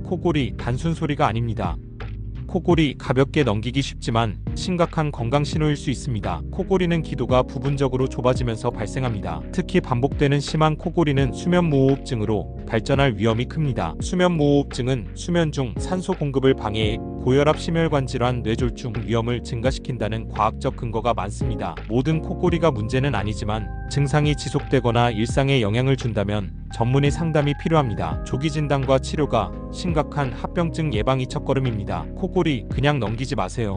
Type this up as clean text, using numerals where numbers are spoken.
코골이 단순 소리가 아닙니다. 코골이 가볍게 넘기기 쉽지만 심각한 건강 신호일 수 있습니다. 코골이는 기도가 부분적으로 좁아지면서 발생합니다. 특히 반복되는 심한 코골이는 수면무호흡증으로 발전할 위험이 큽니다. 수면무호흡증은 수면 중 산소 공급을 방해해 고혈압, 심혈관 질환, 뇌졸중 위험을 증가시킨다는 과학적 근거가 많습니다. 모든 코골이가 문제는 아니지만 증상이 지속되거나 일상에 영향을 준다면 전문의 상담이 필요합니다. 조기 진단과 치료가 심각한 합병증 예방이 첫걸음입니다. 코골이 그냥 넘기지 마세요.